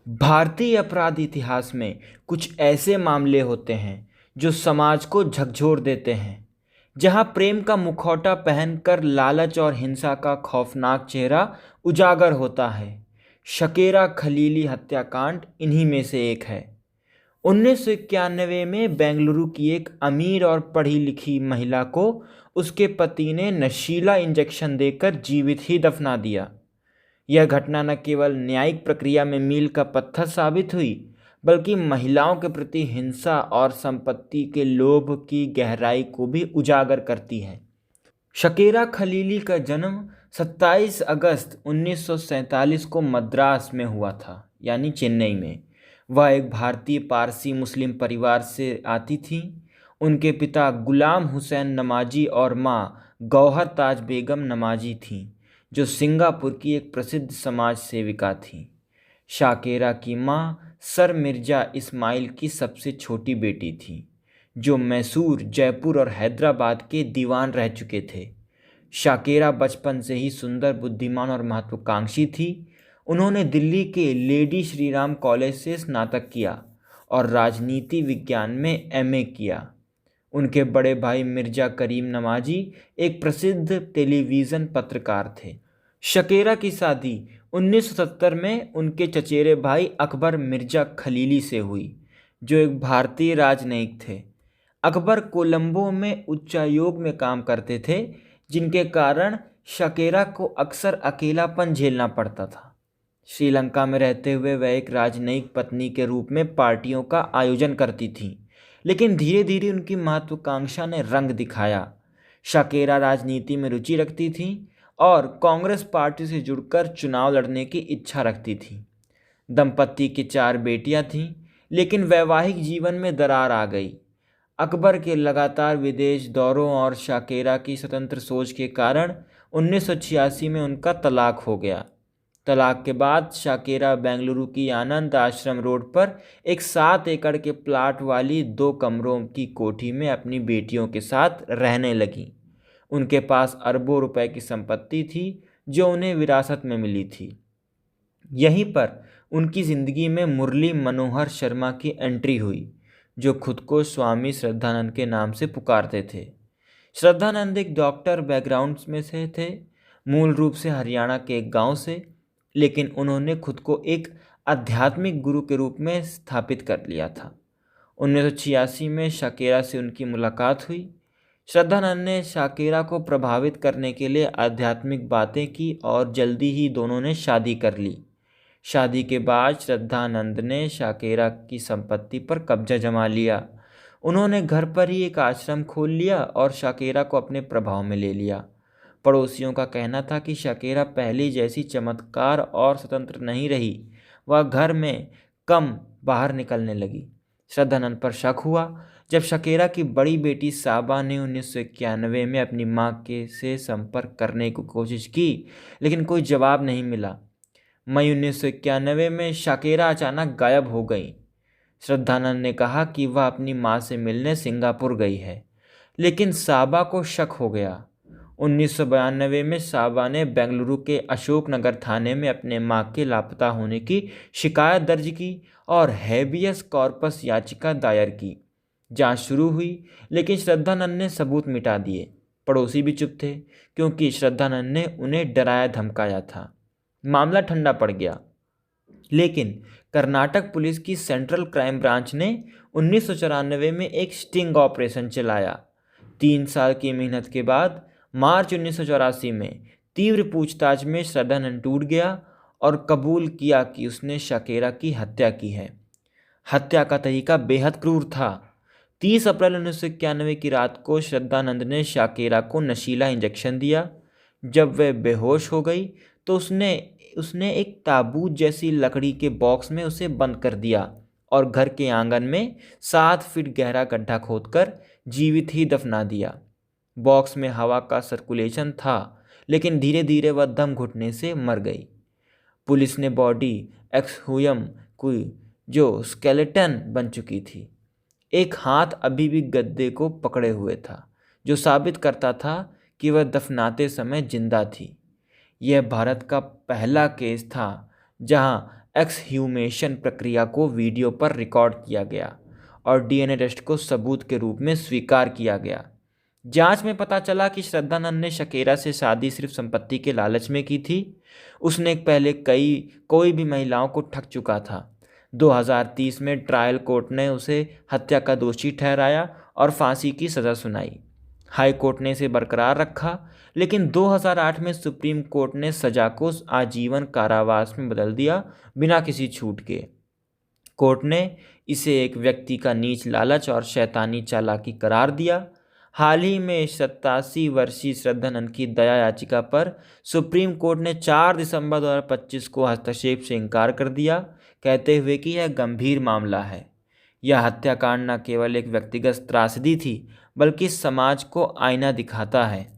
भारतीय अपराध इतिहास में कुछ ऐसे मामले होते हैं जो समाज को झकझोर देते हैं। जहां प्रेम का मुखौटा पहनकर लालच और हिंसा का खौफनाक चेहरा उजागर होता है। शकेरा खलीली हत्याकांड इन्हीं में से एक है। 1991 में बेंगलुरु की एक अमीर और पढ़ी लिखी महिला को उसके पति ने नशीला इंजेक्शन देकर जीवित ही दफना दिया। यह घटना न केवल न्यायिक प्रक्रिया में मील का पत्थर साबित हुई, बल्कि महिलाओं के प्रति हिंसा और संपत्ति के लोभ की गहराई को भी उजागर करती है। शकेरा खलीली का जन्म 27 अगस्त 1947 को मद्रास में हुआ था, यानी चेन्नई में। वह एक भारतीय पारसी मुस्लिम परिवार से आती थीं। उनके पिता गुलाम हुसैन नमाजी और मां गौहर ताज बेगम नमाजी थीं, जो सिंगापुर की एक प्रसिद्ध समाज सेविका थीं। शाकेरा की मां सर मिर्जा इस्माइल की सबसे छोटी बेटी थी, जो मैसूर, जयपुर और हैदराबाद के दीवान रह चुके थे। शाकेरा बचपन से ही सुंदर, बुद्धिमान और महत्वाकांक्षी थी। उन्होंने दिल्ली के लेडी श्रीराम कॉलेज से स्नातक किया और राजनीति विज्ञान में एमए किया। उनके बड़े भाई मिर्जा करीम नमाजी एक प्रसिद्ध टेलीविज़न पत्रकार थे। शकेरा की शादी 1970 में उनके चचेरे भाई अकबर मिर्जा खलीली से हुई, जो एक भारतीय राजनयिक थे। अकबर कोलंबो में उच्चायोग में काम करते थे, जिनके कारण शकेरा को अक्सर अकेलापन झेलना पड़ता था। श्रीलंका में रहते हुए वह एक राजनयिक पत्नी के रूप में पार्टियों का आयोजन करती थीं, लेकिन धीरे धीरे उनकी महत्वाकांक्षा ने रंग दिखाया। शकेरा राजनीति में रुचि रखती थीं और कांग्रेस पार्टी से जुड़कर चुनाव लड़ने की इच्छा रखती थीं। दंपति की 4 बेटियां थीं, लेकिन वैवाहिक जीवन में दरार आ गई। अकबर के लगातार विदेश दौरों और शाकेरा की स्वतंत्र सोच के कारण 1986 में उनका तलाक हो गया। तलाक के बाद शाकेरा बेंगलुरु की आनंद आश्रम रोड पर एक 7 एकड़ के प्लाट वाली 2 कमरों की कोठी में अपनी बेटियों के साथ रहने लगी। उनके पास अरबों रुपए की संपत्ति थी, जो उन्हें विरासत में मिली थी। यहीं पर उनकी ज़िंदगी में मुरली मनोहर शर्मा की एंट्री हुई, जो खुद को स्वामी श्रद्धानंद के नाम से पुकारते थे। श्रद्धानंद एक डॉक्टर बैकग्राउंड में से थे, मूल रूप से हरियाणा के एक गांव से, लेकिन उन्होंने खुद को एक आध्यात्मिक गुरु के रूप में स्थापित कर लिया था। 1986 में शाकेरा से उनकी मुलाकात हुई। श्रद्धानंद ने शाकेरा को प्रभावित करने के लिए आध्यात्मिक बातें की और जल्दी ही दोनों ने शादी कर ली। शादी के बाद श्रद्धानंद ने शाकेरा की संपत्ति पर कब्जा जमा लिया। उन्होंने घर पर ही एक आश्रम खोल लिया और शाकेरा को अपने प्रभाव में ले लिया। पड़ोसियों का कहना था कि शाकेरा पहले जैसी चमत्कार और स्वतंत्र नहीं रही। वह घर में कम बाहर निकलने लगी। श्रद्धानंद पर शक हुआ जब शकेरा की बड़ी बेटी साबा ने 1991 में अपनी मां के से संपर्क करने की कोशिश की, लेकिन कोई जवाब नहीं मिला। मई 1991 में शाकेरा अचानक गायब हो गई। श्रद्धानंद ने कहा कि वह अपनी मां से मिलने सिंगापुर गई है, लेकिन साबा को शक हो गया। 1992 में साबा ने बेंगलुरु के अशोक नगर थाने में अपने मां के लापता होने की शिकायत दर्ज की और हैबियस कॉर्पस याचिका दायर की। जांच शुरू हुई, लेकिन श्रद्धानंद ने सबूत मिटा दिए। पड़ोसी भी चुप थे, क्योंकि श्रद्धानंद ने उन्हें डराया धमकाया था। मामला ठंडा पड़ गया, लेकिन कर्नाटक पुलिस की सेंट्रल क्राइम ब्रांच ने 1994 में एक स्टिंग ऑपरेशन चलाया। 3 साल की मेहनत के बाद मार्च 1984 में तीव्र पूछताछ में श्रद्धानंद टूट गया और कबूल किया कि उसने शाकेरा की हत्या की है। हत्या का तरीका बेहद क्रूर था। 30 अप्रैल 1991 की रात को श्रद्धानंद ने शाकेरा को नशीला इंजेक्शन दिया। जब वह बेहोश हो गई तो उसने एक ताबूत जैसी लकड़ी के बॉक्स में उसे बंद कर दिया और घर के आंगन में 7 फीट गहरा गड्ढा खोदकर जीवित ही दफना दिया। बॉक्स में हवा का सर्कुलेशन था, लेकिन धीरे धीरे वह दम घुटने से मर गई। पुलिस ने बॉडी एक्सहुयम की, जो स्केलेटन बन चुकी थी। एक हाथ अभी भी गद्दे को पकड़े हुए था, जो साबित करता था कि वह दफनाते समय जिंदा थी। यह भारत का पहला केस था जहां एक्सह्यूमेशन प्रक्रिया को वीडियो पर रिकॉर्ड किया गया और डीएनए टेस्ट को सबूत के रूप में स्वीकार किया गया। जांच में पता चला कि श्रद्धानंद ने शकेरा से शादी सिर्फ संपत्ति के लालच में की थी। उसने पहले कोई भी महिलाओं को ठग चुका था। 2030 में ट्रायल कोर्ट ने उसे हत्या का दोषी ठहराया और फांसी की सज़ा सुनाई। हाई कोर्ट ने इसे बरकरार रखा, लेकिन 2008 में सुप्रीम कोर्ट ने सजा को आजीवन कारावास में बदल दिया, बिना किसी छूट के। कोर्ट ने इसे एक व्यक्ति का नीच लालच और शैतानी चालाकी करार दिया। हाल ही में 87 वर्षीय श्रद्धानंद की दया याचिका पर सुप्रीम कोर्ट ने 4 दिसंबर 2025 को हस्तक्षेप से इनकार कर दिया, कहते हुए कि यह गंभीर मामला है। यह हत्याकांड न केवल एक व्यक्तिगत त्रासदी थी, बल्कि समाज को आईना दिखाता है।